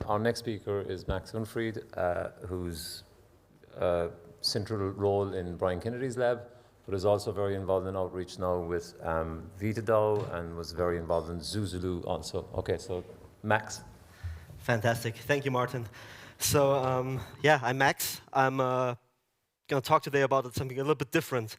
Our next speaker is Max Unfried, whose central role in Brian Kennedy's lab, but is also very involved in outreach now with VitaDAO and was very involved in Zuzulu also. Okay, so Max. Fantastic. Thank you, Martin. So, yeah, I'm Max. I'm going to talk today about something a little bit different.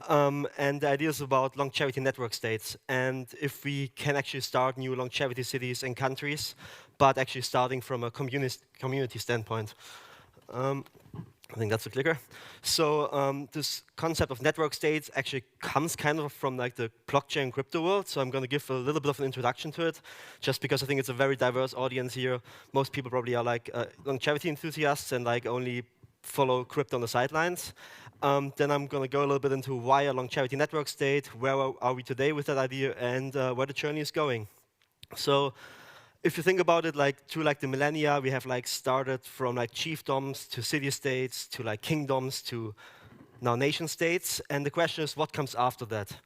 And the idea is about longevity network states. And if we can actually start new longevity cities and countries, but actually starting from a community standpoint. I think that's the clicker. So this concept of network states actually comes kind of from like the blockchain crypto world. So I'm going to give a little bit of an introduction to it, just because I think it's a very diverse audience here. Most people probably are like longevity enthusiasts and like only follow crypto on the sidelines. Then I'm going to go a little bit into why a longevity network state, where are we today with that idea, and where the journey is going. So if you think about it, like through like the millennia, we have like started from like chiefdoms to city-states to like kingdoms to now nation-states, and the question is, what comes after that?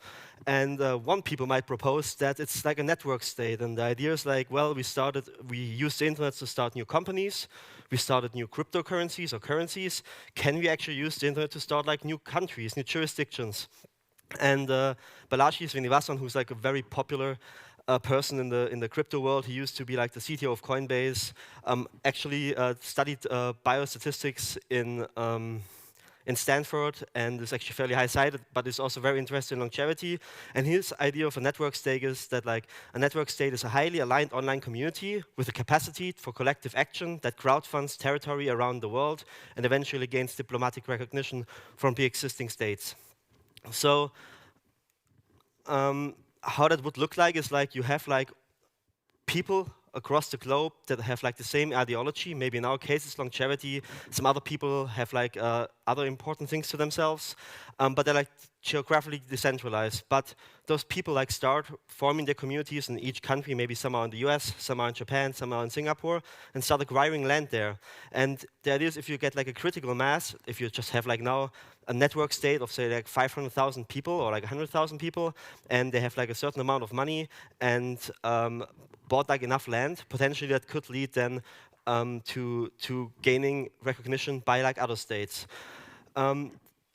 And one people might propose that it's like a network state, and the idea is like, well, we used the internet to start new companies, we started new cryptocurrencies or currencies. Can we actually use the internet to start like new countries, new jurisdictions? And Balaji Srinivasan, who's like a very popular person in the crypto world. He used to be like the CTO of Coinbase. Actually studied biostatistics in Stanford and is actually fairly high-sided, but is also very interested in longevity. And his idea of a network state is that like a network state is a highly aligned online community with a capacity for collective action that crowdfunds territory around the world and eventually gains diplomatic recognition from the existing states. So how that would look like is like you have like people across the globe that have like the same ideology. Maybe in our case it's longevity. Some other people have like other important things to themselves, but they're like geographically decentralized. But those people like start forming their communities in each country. Maybe some are in the US, some are in Japan, some are in Singapore, and start acquiring land there. And the idea is if you get like a critical mass, if you just have like now a network state of say like 500,000 people or like 100,000 people, and they have like a certain amount of money and bought like enough land, potentially that could lead then to gaining recognition by like other states.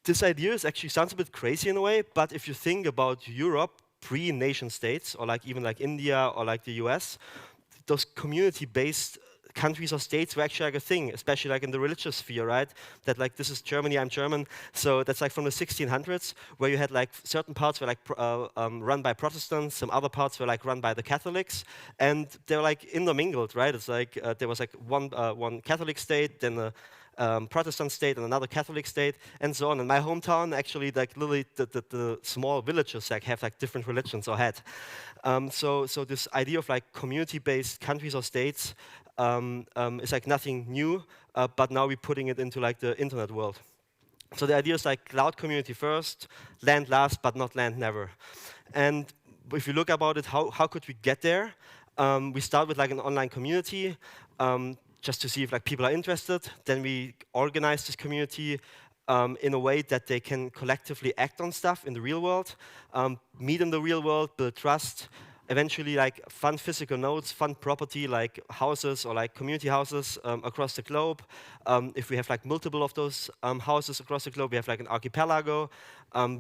This idea actually sounds a bit crazy in a way, but if you think about Europe pre-nation states, or like even like India or like the US, those community-based countries or states were actually like a thing, especially like in the religious sphere, right? That like, this is Germany, I'm German, so that's like from the 1600s, where you had like certain parts were like run by Protestants, some other parts were like run by the Catholics, and they were like intermingled, right? It's like there was like one Catholic state, then a Protestant state and another Catholic state, and so on. In my hometown, actually, like literally the small villages like have like different religions or had. So this idea of like community-based countries or states is like nothing new, but now we're putting it into like the internet world. So the idea is like cloud community first, land last, but not land never. And if you look about it, how could we get there? We start with like an online community, just to see if like people are interested. Then we organize this community in a way that they can collectively act on stuff in the real world, meet in the real world, build trust, eventually like fund physical nodes, fund property like houses or like community houses across the globe. If we have like multiple of those houses across the globe, we have like an archipelago.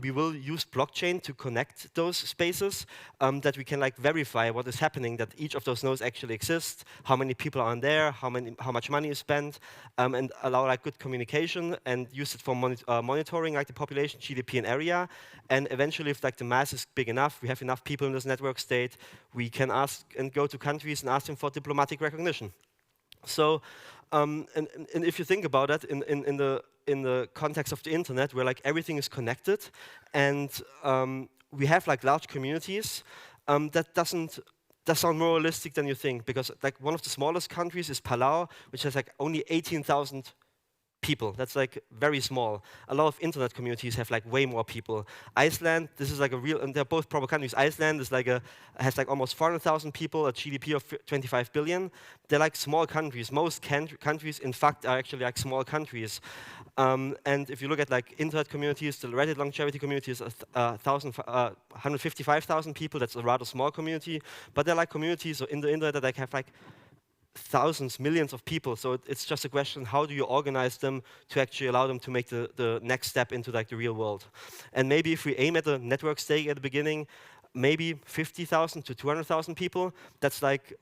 We will use blockchain to connect those spaces that we can like verify what is happening, that each of those nodes actually exist, how many people are in there, how much money is spent, and allow like good communication and use it for monitoring like the population, GDP and area. And eventually, if like the mass is big enough, we have enough people in this network state, we can ask and go to countries and ask them for diplomatic recognition. So, and if you think about it, in the context of the internet, where like everything is connected, and we have like large communities, that sound more realistic than you think, because like one of the smallest countries is Palau, which has like only 18,000 people. That's like very small. A lot of internet communities have like way more people. Iceland, this is like a real, and they're both proper countries. Iceland is like has like almost 400,000 people, a GDP of 25 billion. They're like small countries. Most countries, in fact, are actually like small countries. And if you look at like internet communities, the Reddit longevity community is 155,000 people. That's a rather small community. But they're like communities in the internet that like have like thousands, millions of people. So it's just a question, how do you organize them to actually allow them to make the next step into like the real world? And maybe if we aim at a network stake at the beginning, maybe 50,000 to 200,000 people, that's like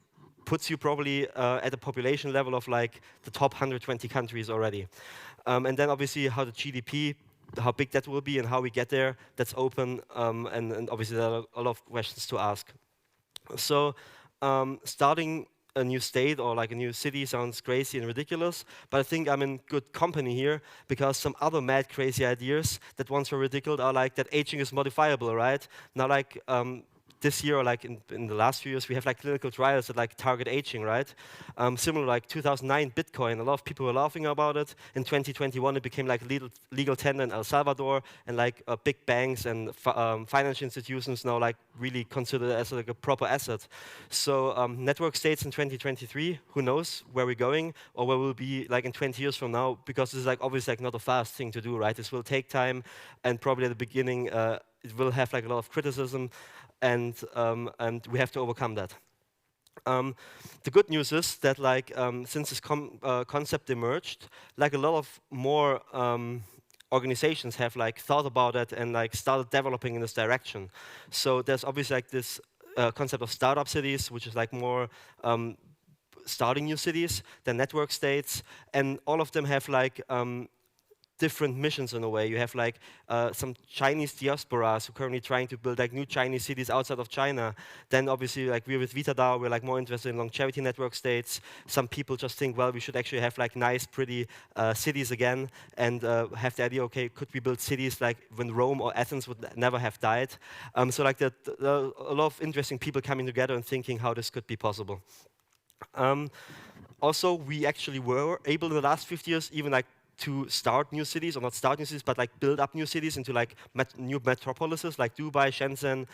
puts you probably at a population level of like the top 120 countries already. And then obviously how the GDP, how big that will be and how we get there, that's open, and obviously there are a lot of questions to ask. So starting a new state or like a new city sounds crazy and ridiculous, but I think I'm in good company here because some other mad crazy ideas that once were ridiculous are like that aging is modifiable, right? Now like this year or like in the last few years we have like clinical trials that like target aging, right? Similar like 2009 Bitcoin, a lot of people were laughing about it. In 2021 it became like legal tender in El Salvador, and like big banks and financial institutions now like really consider it as like a proper asset. So network states in 2023, who knows where we're going or where we'll be like in 20 years from now, because this is like obviously like not a fast thing to do, right? This will take time, and probably at the beginning it will have like a lot of criticism, and we have to overcome that. The good news is that like since this concept emerged, like a lot of more organizations have like thought about it and like started developing in this direction. So there's obviously like this concept of startup cities, which is like more starting new cities, then network states, and all of them have like different missions in a way. You have like some Chinese diasporas who are currently trying to build like new Chinese cities outside of China. Then obviously like we're with VitaDAO, we're like more interested in longevity network states. Some people just think, well, we should actually have like nice, pretty cities again, and have the idea, okay, could we build cities like when Rome or Athens would never have died? So like a lot of interesting people coming together and thinking how this could be possible. Also, we actually were able in the last 50 years even like to start new cities, or not start new cities, but like build up new cities into like new metropolises like Dubai, Shenzhen,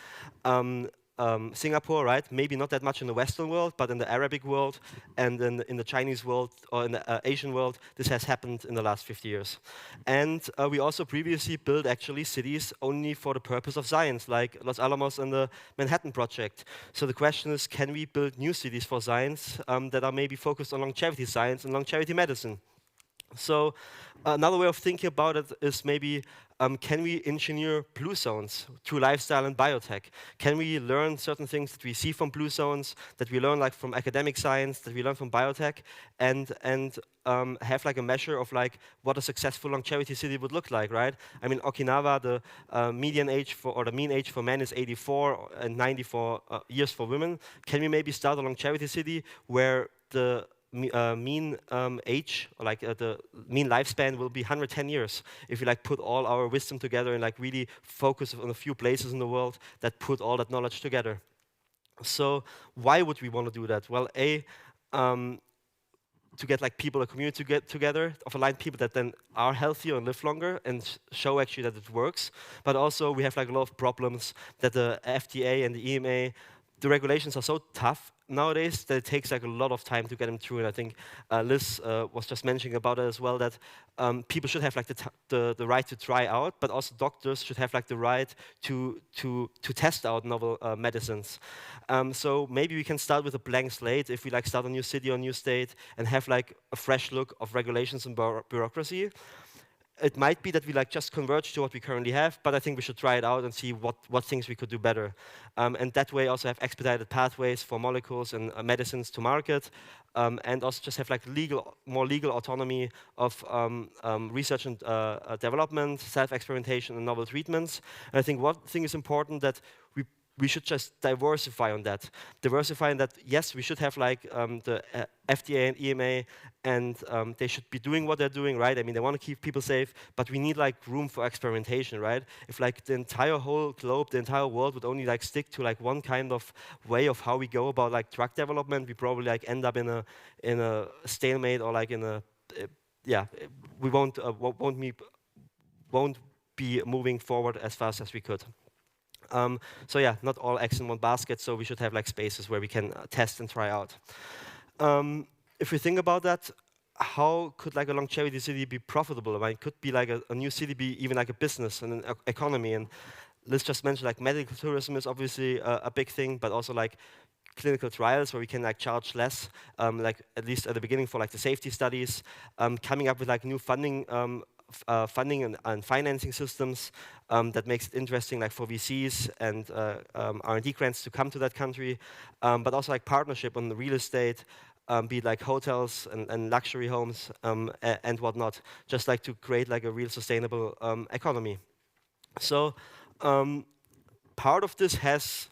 Singapore, right? Maybe not that much in the Western world, but in the Arabic world and in the Chinese world or in the Asian world, this has happened in the last 50 years. And we also previously built actually cities only for the purpose of science, like Los Alamos and the Manhattan Project. So the question is, can we build new cities for science that are maybe focused on longevity science and longevity medicine? So another way of thinking about it is maybe, can we engineer blue zones through lifestyle and biotech? Can we learn certain things that we see from blue zones, that we learn like from academic science, that we learn from biotech, and have like a measure of like what a successful longevity city would look like, right? I mean, Okinawa, the median age for, or the mean age for men is 84 and 94 years for women. Can we maybe start a longevity city where the mean age, or like the mean lifespan will be 110 years if we like put all our wisdom together and like really focus on a few places in the world that put all that knowledge together. So why would we want to do that? Well, to get like people, a community to get together of aligned people that then are healthier and live longer and show actually that it works. But also we have like a lot of problems that the FDA and the EMA, the regulations are so tough nowadays that it takes like a lot of time to get them through. And I think Liz was just mentioning about it as well, that people should have like the right to try out, but also doctors should have like the right to test out novel medicines. So maybe we can start with a blank slate if we like start a new city or a new state and have like a fresh look of regulations and bureaucracy. It might be that we like just converge to what we currently have, but I think we should try it out and see what things we could do better. And that way also have expedited pathways for molecules and medicines to market, and also just have like more legal autonomy of research and development, self-experimentation and novel treatments. And I think one thing is important, that we should just diversify on that. Diversify in that, yes, we should have like the FDA and EMA, and they should be doing what they're doing, right? I mean, they want to keep people safe, but we need like room for experimentation, right? If like the entire whole globe, the entire world would only like stick to like one kind of way of how we go about like drug development, we probably like end up in a stalemate, or like in a we won't be moving forward as fast as we could. So yeah, not all eggs in one basket, so we should have like spaces where we can test and try out. If we think about that, how could like a longevity city be profitable? I mean, could be like a new city be even like a business and an economy? And let's just mention like medical tourism is obviously a big thing, but also like clinical trials where we can like charge less, like at least at the beginning for like the safety studies, coming up with like new funding and financing systems that makes it interesting like for VCs and R&D grants to come to that country, but also like partnership on the real estate, be it like hotels and luxury homes and whatnot, just like to create like a real sustainable economy. So part of this has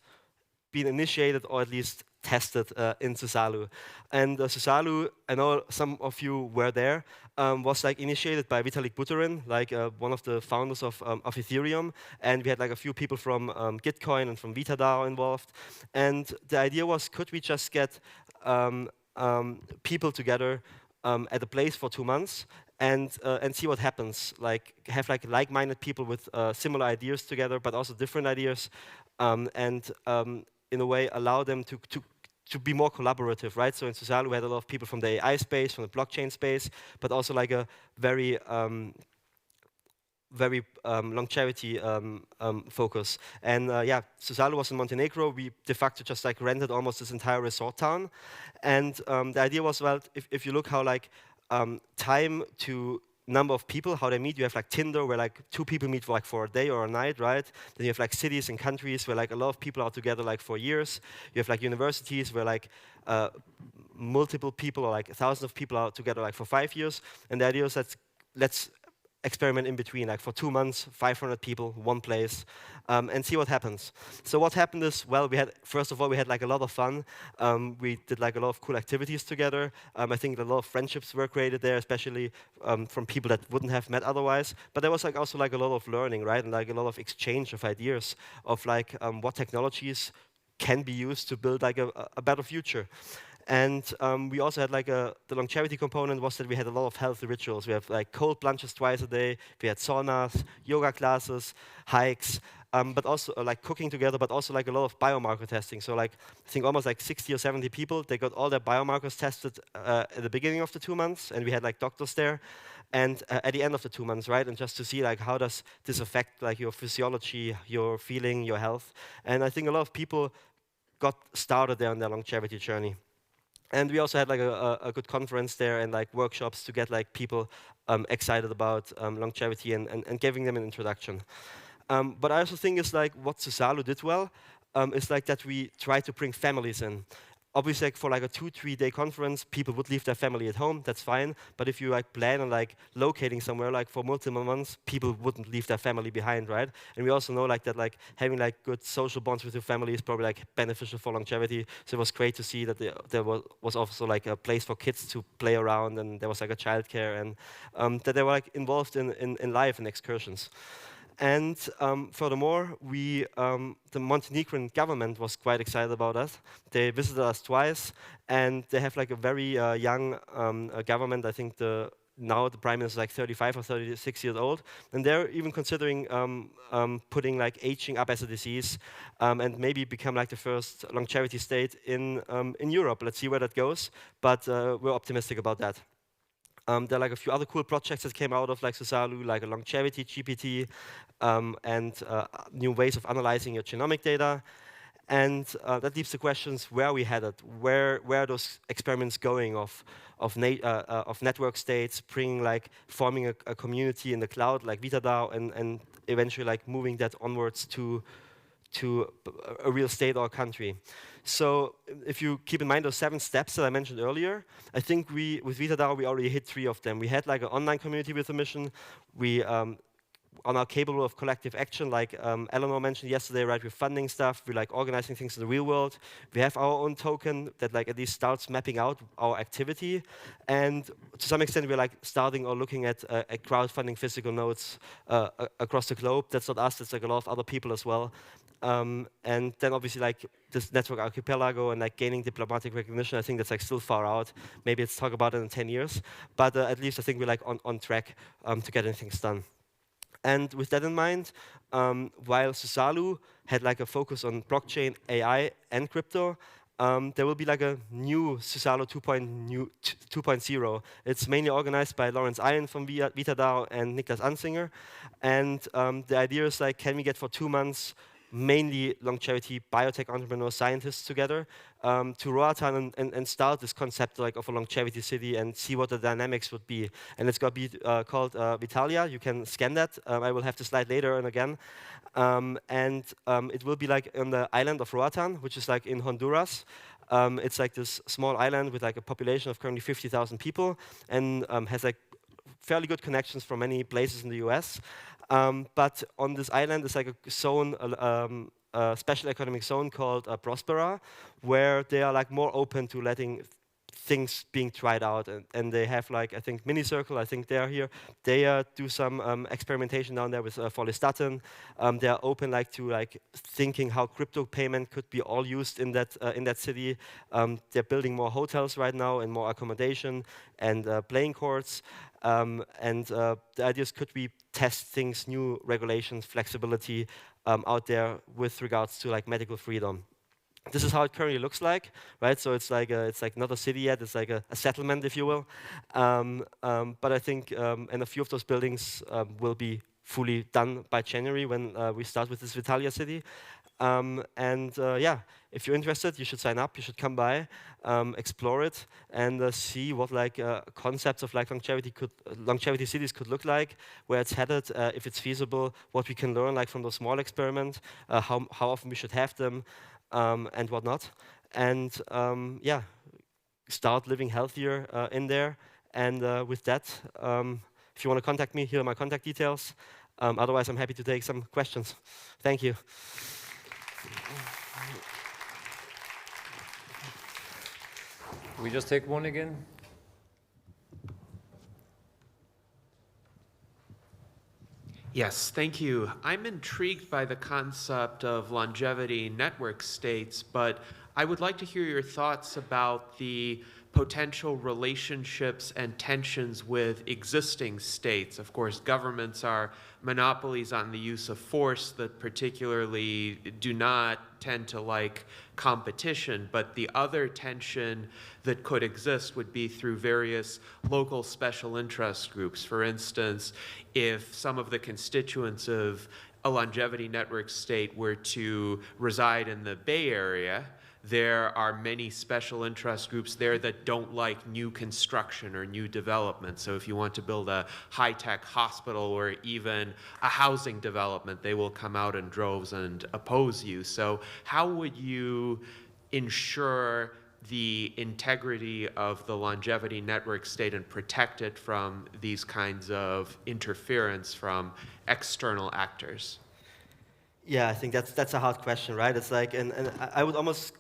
been initiated or at least tested in Susalu. And Susalu, I know some of you were there, was like initiated by Vitalik Buterin, like one of the founders of Ethereum. And we had like a few people from Gitcoin and from VitaDAO involved. And the idea was, could we just get people together at a place for 2 months and see what happens. Like have like-minded people with similar ideas together, but also different ideas, and in a way allow them to be more collaborative, right? So in Susalu we had a lot of people from the AI space, from the blockchain space, but also like a very longevity focus. And yeah, Susalu was in Montenegro. We de facto just like rented almost this entire resort town. And the idea was, well, if you look how like time to number of people, how they meet, you have like Tinder where like 2 people meet for a day or a night, right? Then you have like cities and countries where like a lot of people are together like for years. You have like universities where like multiple people or like thousands of people are together like for 5 years. And the idea is that let's experiment in between, like for 2 months, 500 people, one place, and see what happens. So what happened is, well, first of all, we had like a lot of fun. We did like a lot of cool activities together. I think a lot of friendships were created there, especially from people that wouldn't have met otherwise. But there was like also like a lot of learning, right? And like a lot of exchange of ideas of like what technologies can be used to build like a better future. And we also had like the longevity component was that we had a lot of healthy rituals. We have like cold plunges twice a day. We had saunas, yoga classes, hikes, but also like cooking together, but also like a lot of biomarker testing. So like I think almost like 60 or 70 people, they got all their biomarkers tested at the beginning of the 2 months, and we had like doctors there. And at the end of the 2 months, right? And just to see like how does this affect like your physiology, your feeling, your health. And I think a lot of people got started there on their longevity journey. And we also had like a good conference there and like workshops to get like people excited about longevity and giving them an introduction. But I also think it's like what Susalu did well is like that we try to bring families in. Obviously, like for like a 2-3 day conference, people would leave their family at home. That's fine. But if you like plan on like locating somewhere like for multiple months, people wouldn't leave their family behind, right? And we also know like that like having like good social bonds with your family is probably like beneficial for longevity. So it was great to see that there was also like a place for kids to play around, and there was like a childcare, and that they were like involved in life and excursions. And furthermore, the Montenegrin government was quite excited about us. They visited us twice, and they have like a very young government. I think now the prime minister is like 35 or 36 years old, and they're even considering putting like aging up as a disease, and maybe become like the first longevity state in Europe. Let's see where that goes, but we're optimistic about that. There are like a few other cool projects that came out of like Susalu, like a longevity GPT, and new ways of analyzing your genomic data. And that leaves the questions: where are we headed? Where are those experiments going of network states, forming a community in the cloud like VitaDAO, and eventually like moving that onwards to a real state or country. So if you keep in mind those 7 steps that I mentioned earlier, I think with VitaDAO, we already hit 3 of them. We had like an online community with a mission. We are now capable of collective action, like Eleanor mentioned yesterday, right? We're funding stuff, we're like organizing things in the real world. We have our own token that like at least starts mapping out our activity. And to some extent, we're like starting or looking at crowdfunding physical nodes across the globe. That's not us, that's like a lot of other people as well. And then obviously like this network archipelago and like gaining diplomatic recognition, I think that's like still far out. Maybe let's talk about it in 10 years. But at least I think we're like on track to getting things done. And with that in mind, while Susalu had like a focus on blockchain, AI, and crypto, there will be like a new Susalu 2.0. It's mainly organized by Lawrence Iron from VitaDAO and Niklas Ansinger. And the idea is like, can we get for 2 months mainly longevity biotech entrepreneurs, scientists together to Roatan and start this concept like of a longevity city and see what the dynamics would be. And it's going to be called Vitalia. You can scan that. I will have the slide later and again. It will be like on the island of Roatan, which is like in Honduras. It's like this small island with like a population of currently 50,000 people and has like fairly good connections from many places in the US. But on this island is like a zone, a special economic zone called Prospera, where they are like more open to letting things being tried out, and they have like I think Minicircle. I think they're here. They do some experimentation down there with follistatin. They are open like to like thinking how crypto payment could be all used in that city. They're building more hotels right now and more accommodation and playing courts. The ideas could we test things, new regulations, flexibility out there with regards to like medical freedom. This is how it currently looks like, right? So it's like not a city yet; it's like a settlement, if you will. But I think, and a few of those buildings will be fully done by January when we start with this Vitalia city. Yeah, if you're interested, you should sign up. You should come by, explore it, and see what like concepts of like longevity cities could look like, where it's headed, if it's feasible, what we can learn like from those small experiments, how often we should have them. And whatnot, and yeah, start living healthier in there. And with that, if you want to contact me, here are my contact details. Otherwise, I'm happy to take some questions. Thank you. We just take one again. Yes, thank you. I'm intrigued by the concept of longevity network states, but I would like to hear your thoughts about the potential relationships and tensions with existing states. Of course, governments are monopolies on the use of force that particularly do not tend to like competition, but the other tension that could exist would be through various local special interest groups. For instance, if some of the constituents of a longevity network state were to reside in the Bay Area, there are many special interest groups there that don't like new construction or new development. So if you want to build a high-tech hospital or even a housing development, they will come out in droves and oppose you. So how would you ensure the integrity of the longevity network state and protect it from these kinds of interference from external actors? Yeah, I think that's a hard question, right? It's like, and I would almost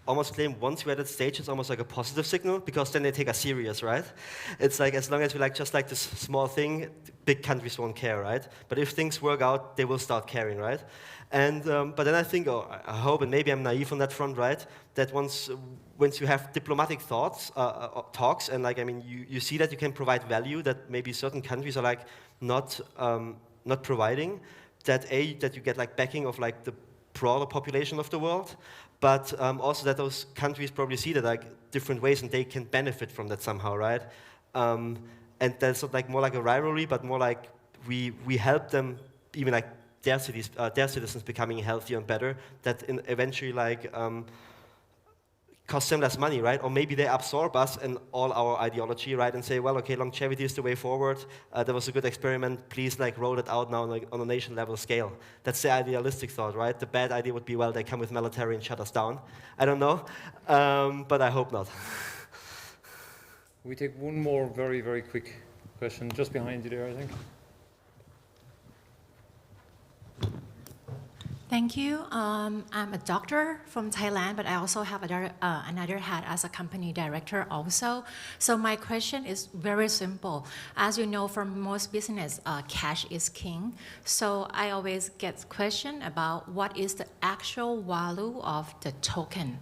claim once we're at that stage, it's almost like a positive signal, because then they take us serious, right? It's like, as long as we like just like this small thing, big countries won't care, right? But if things work out, they will start caring, right? And but then I think, or I hope, and maybe I'm naive on that front, right? That once you have diplomatic talks, and like, I mean, you see that you can provide value that maybe certain countries are like not providing, that you get like backing of like the broader population of the world, but also that those countries probably see that like different ways and they can benefit from that somehow, right? And that's not like more like a rivalry, but more like we help them, even like their citizens becoming healthier and better, that eventually like cost them less money, right? Or maybe they absorb us and all our ideology, right? And say, well, okay, longevity is the way forward. That was a good experiment. Please, like, roll it out now like, on a nation-level scale. That's the idealistic thought, right? The bad idea would be, well, they come with military and shut us down. I don't know, but I hope not. We take one more very, very quick question just behind you there, I think. Thank you. I'm a doctor from Thailand, but I also have another hat as a company director also. So my question is very simple. As you know, for most business, cash is king. So I always get question about what is the actual value of the token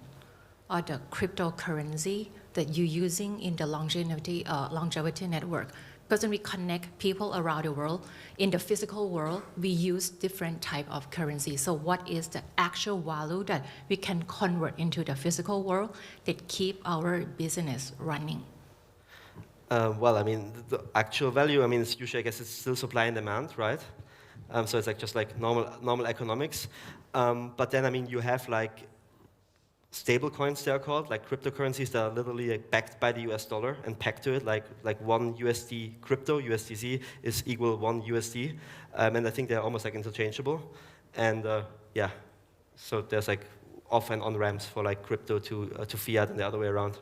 or the cryptocurrency that you're using in the longevity network. Because when we connect people around the world, in the physical world, we use different type of currency. So what is the actual value that we can convert into the physical world that keep our business running? Well, I mean, the actual value, I mean, it's usually, I guess, it's still supply and demand, right? So it's like just like normal economics. But then, I mean, you have like stable coins, they are called, like cryptocurrencies that are literally like backed by the US dollar and pegged to it, like one USD crypto, USDC, is equal 1 USD. And I think they're almost like interchangeable. And yeah, so there's like off and on ramps for like crypto to fiat and the other way around.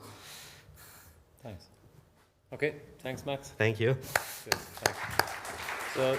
Thanks. Okay, thanks, Max. Thank you. Good, thanks. So